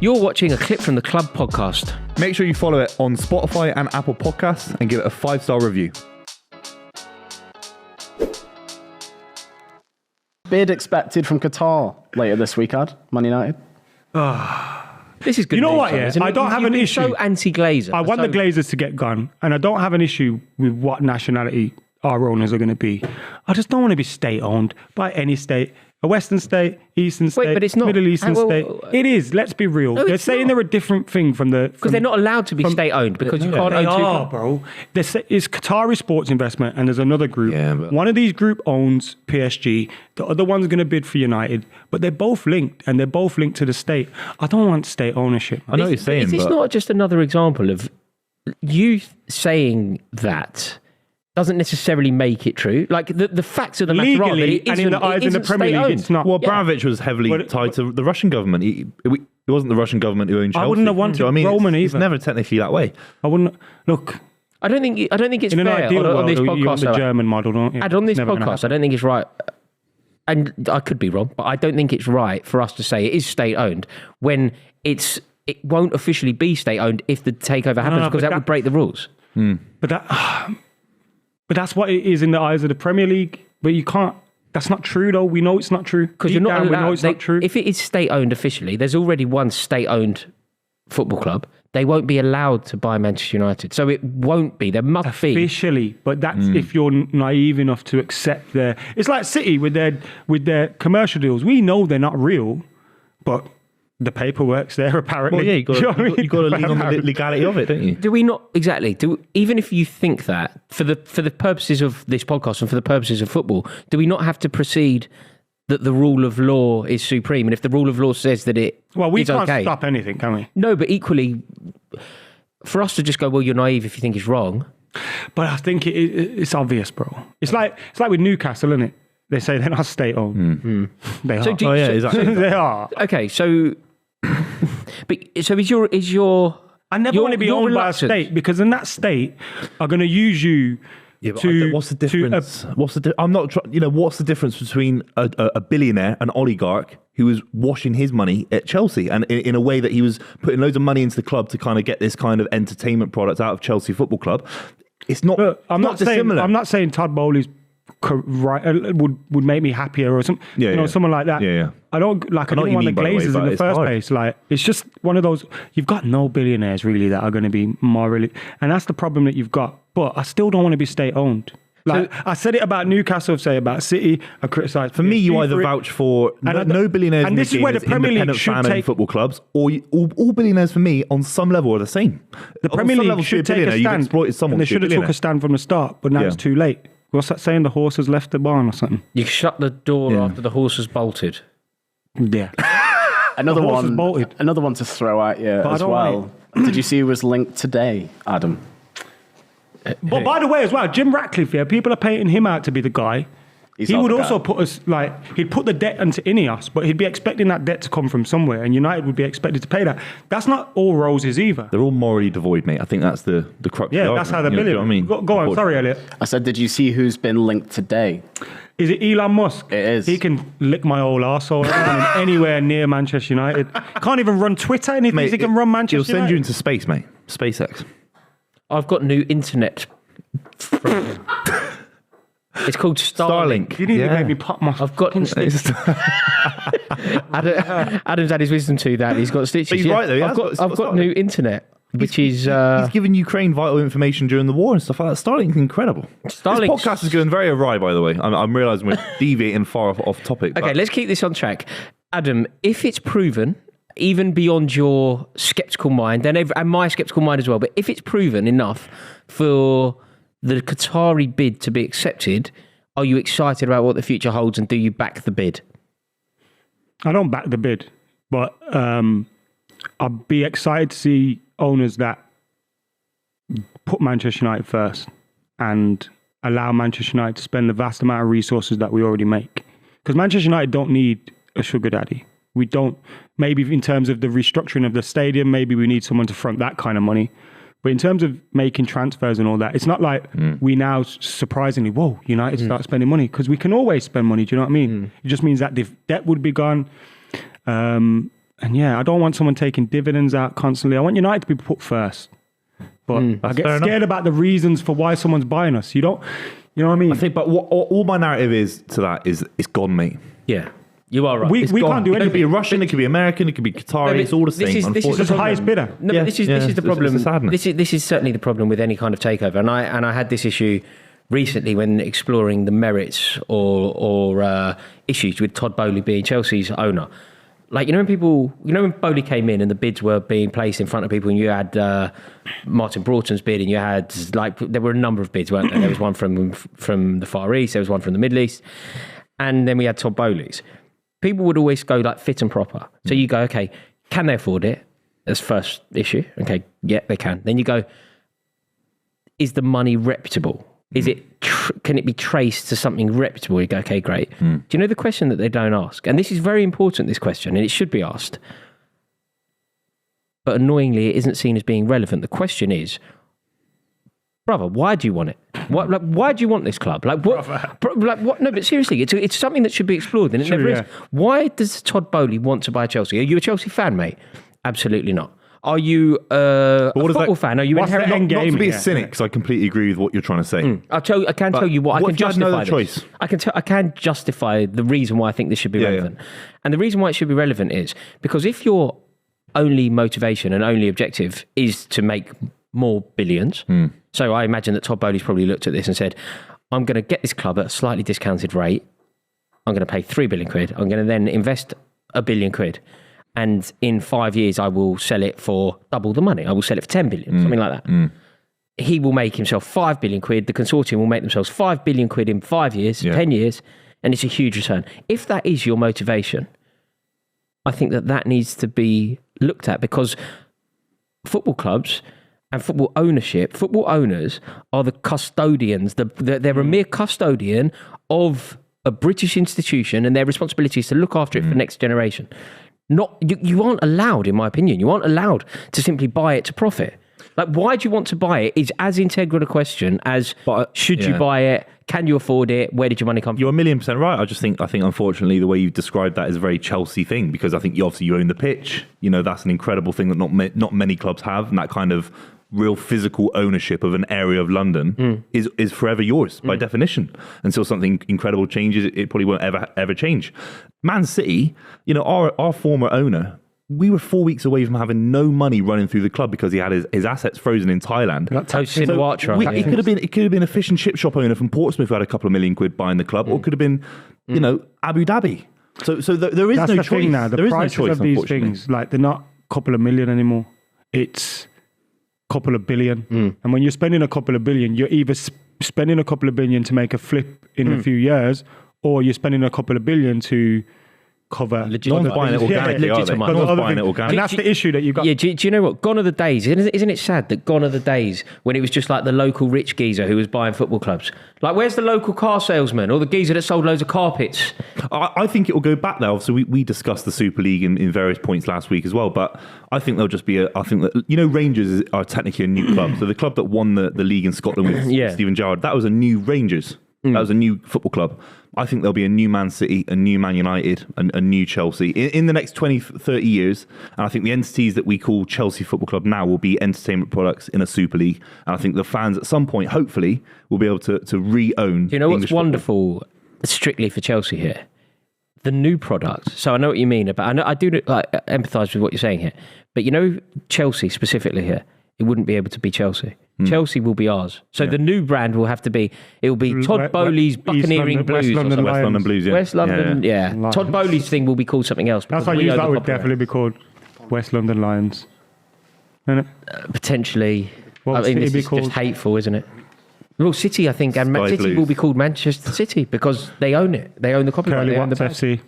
You're watching a clip from the Club podcast. Make sure you follow it on Spotify and Apple Podcasts and give it a 5-star review. Bid expected from Qatar later this week, Man United. This is good. You know news, what, though, yeah? isn't it? I don't have an issue. So anti-Glazer. I want the Glazers to get gone, and I don't have an issue with what nationality our owners are going to be. I just don't want to be state-owned by any state. A Western state, Eastern state, but it's not. Middle Eastern state. It is, let's be real. No, they're it's saying not. they're a different thing from the... Because they're not allowed to be state-owned because you can't They own two... are, bro. It's Qatari Sports Investment, and there's another group. Yeah, but- One of these group owns PSG. The other one's going to bid for United. But they're both linked, and they're both linked to the state. I don't want state ownership. I know what you're saying, Is this but... not just another example of you saying that doesn't necessarily make it true? Like, the facts of the matter are that Legally, it and in the eyes of the Premier League, it's not. Well, Yeah. Abramovich was heavily But- tied to the Russian government. It wasn't the Russian government who owned Chelsea. I wouldn't have wanted Do you know what I mean? Roman It's either. never technically that way. I wouldn't... Look, I don't think it's in an fair ideal on world, this you want podcast. the though. German model, don't you? And on this It's never gonna podcast, I happen. don't think it's right, and I could be wrong, but I don't think it's right for us to say it is state-owned when it won't officially be state-owned if the takeover happens, no, because but that would break the rules. But that's what it is in the eyes of the Premier League. But you can't... That's not true, though. We know it's not true. Because you're not We know allowed... it's not true. If it is state-owned officially, there's already one state-owned football club. They won't be allowed to buy Manchester United. So it won't be. There must be. Officially, but that's if you're naive enough to accept their... It's like City with their commercial deals. We know they're not real, but the paperwork's there, apparently. Well, yeah, you Do know what I mean? got to lean on the Apparently. legality of it, don't you? Do we not exactly? Even if you think that for the purposes of this podcast and for the purposes of football, do we not have to proceed that the rule of law is supreme? And if the rule of law says that Well, we it's can't okay, stop anything, can we? no, but equally, for us to just go, well, you're naive if you think it's wrong. But I think it's obvious, bro. It's like with Newcastle, isn't it? They say they're not state-owned. They are. So do you- Oh, yeah, exactly. They are. Okay, so, but so is your I never want to be owned by a state because in that state are going to use you Yeah, but to... what's the difference? I'm not trying... what's the difference between a billionaire, an oligarch, who was washing his money at Chelsea and in a way that he was putting loads of money into the club to kind of get this kind of entertainment product out of Chelsea Football Club? It's not. Look, I'm not saying dissimilar. I'm not saying Todd Bowley's would make me happier or something. Yeah. Someone like that. Yeah. I don't I know didn't what you want the mean, by the way, Glazers but in the it's first hard. place. Like, it's just one of those. You've got no billionaires really that are going to be morally, and that's the problem that you've got. But I still don't want to be state owned. Like, I said it about Newcastle, say about City. I criticised. For me, you PSG either for it. vouch for And no billionaires and in this the is game where the as Premier League independent should fan-owned take- football clubs, or all billionaires for me on some level are the same. The On Premier some League level, should to be take a billionaire, you've stand. exploited someone. And they to be a should have took billionaire. a stand from the start, but now Yeah. it's too late. What's that saying? The horse has left the barn or something? You shut the door Yeah. after the horse has bolted. Yeah. Another The horse is bolted. Another one to throw at you But I as don't well. Did you see who was linked today, Adam? But by the way, as well, Jim Ratcliffe, yeah, people are painting him out to be the guy. He's He not would the also guy. put us, he'd put the debt into Ineos, but he'd be expecting that debt to come from somewhere, and United would be expected to pay that. That's not all roses either. They're all morally devoid, mate. I think that's the crux. Yeah, of the that's how they're argument. billing. You know what I mean? Go on, sorry, Elliot. I said, did you see who's been linked today? Is it Elon Musk? It is. He can lick my old arsehole. I don't want him anywhere near Manchester United. Can't even run Twitter, and he thinks he can run Manchester He'll send United. you into space, mate. SpaceX. I've got new internet. It's called Starlink. You need to Yeah. make me pop my... I've got Adam's had his wisdom to that. He's got stitches. But he's right, though. He has got- I've got Starlink. new internet, which is He's given Ukraine vital information during the war and stuff like that. Starlink's incredible. Starlink's- This podcast is going very awry, by the way. I'm realising we're deviating far off topic. okay. Let's keep this on track, Adam. If it's proven, even beyond your skeptical mind, and my skeptical mind as well, but if it's proven enough for the Qatari bid to be accepted, are you excited about what the future holds, and do you back the bid? I don't back the bid, but I'd be excited to see owners that put Manchester United first and allow Manchester United to spend the vast amount of resources that we already make. Because Manchester United don't need a sugar daddy. We don't, maybe in terms of the restructuring of the stadium, maybe we need someone to front that kind of money. But in terms of making transfers and all that, it's not like we now surprisingly, whoa, United start spending money, because we can always spend money. Do you know what I mean? It just means that the debt would be gone. And And yeah, I don't want someone taking dividends out constantly. I want United to be put first. But I get scared about the reasons for why someone's buying us. You know what I mean? I think, but all my narrative is to that is it's gone, mate. Yeah, you are right. We can't do It could be anything. Russian, it could be American, it could be Qatari. It's all the same. This is the highest bidder. No, but this is the problem. It's a sadness. This is certainly the problem with any kind of takeover. And I had this issue recently when exploring the merits or issues with Todd Bowley being Chelsea's owner. Like, when Bowley came in and the bids were being placed in front of people, and you had Martin Broughton's bid, and you had, there were a number of bids, weren't there? There was one from the Far East, there was one from the Middle East, and then we had Todd Bowley's. People would always go like fit and proper. So you go, okay, can they afford it? That's first issue. Okay, yeah, they can. Then you go, is the money reputable? Is it? Can it be traced to something reputable? You go, okay, great. Do you know the question that they don't ask? And this is very important, this question, and it should be asked. But annoyingly, it isn't seen as being relevant. The question is, brother, why do you want it? Why do you want this club? What? No, but seriously, it's something that should be explored, and it never is. Why does Todd Bowley want to buy Chelsea? Are you a Chelsea fan, mate? Absolutely not. Are you a football fan? Are you inherently Not to be a cynic, because I completely agree with what you're trying to say. I can tell you what I can justify. No choice? I can justify the reason why I think this should be relevant, and the reason why it should be relevant is because if your only motivation and only objective is to make more billions, so I imagine that Todd Bowley's probably looked at this and said, "I'm going to get this club at a slightly discounted rate. I'm going to pay £3 billion. I'm going to then invest £1 billion." And in 5 years, I will sell it for double the money. I will sell it for 10 billion, something like that. He will make himself £5 billion. The consortium will make themselves £5 billion in 5 years, 10 years, and it's a huge return. If that is your motivation, I think that needs to be looked at, because football clubs and football ownership, football owners are the custodians. They're a mere custodian of a British institution, and their responsibility is to look after it for the next generation. You aren't allowed, in my opinion, you aren't allowed to simply buy it to profit. Like, why do you want to buy it is as integral a question as should you buy it? Can you afford it? Where did your money come from? You're 1,000,000% right. I think unfortunately the way you've described that is a very Chelsea thing, because I think you own the pitch. That's an incredible thing that not many clubs have, and that kind of real physical ownership of an area of London is forever yours by definition. Until something incredible changes, it probably won't ever change. Man City, our former owner, we were 4 weeks away from having no money running through the club because he had his assets frozen in Thailand. It could have been a fish and chip shop owner from Portsmouth who had a couple of £1 million buying the club, or it could have been, Abu Dhabi. So there is no choice. Thing now. The there is prices no choice, of these things, like, they're not a couple of million anymore. It's a couple of billion. And when you're spending a couple of billion, you're either spending a couple of billion to make a flip in a few years, or you're spending a couple of billion to cover. No one's buying it organically, are they? No one's buying it organically. And that's the issue that you've got. Yeah, do you know what? Gone are the days. Isn't it sad that gone are the days when it was just like the local rich geezer who was buying football clubs? Like, where's the local car salesman or the geezer that sold loads of carpets? I think it will go back there. So we discussed the Super League in various points last week as well, but I think there'll just be I think that, Rangers are technically a new club. So the club that won the league in Scotland with Stephen Gerrard, that was a new Rangers. That was a new football club. I think there'll be a new Man City, a new Man United, and a new Chelsea in the next 20, 30 years. And I think the entities that we call Chelsea Football Club now will be entertainment products in a Super League. And I think the fans at some point, hopefully, will be able to re-own. Do you know English what's wonderful, strictly for Chelsea here? The new product. So I know what you mean, but I do empathise with what you're saying here. But Chelsea specifically here, it wouldn't be able to be Chelsea. Chelsea will be ours. So the new brand will have to be, it will be Todd Bowley's Buccaneering Blues. West London Blues, yeah. West London, yeah. Todd Bowley's thing will be called something else. That's why that would definitely be called West London Lions. Isn't it? Potentially. What this is just hateful, isn't it? Well, City, I think, and Man City will be called Manchester City because they own it. They own the copyright. Curly They own the Watts brand. FC.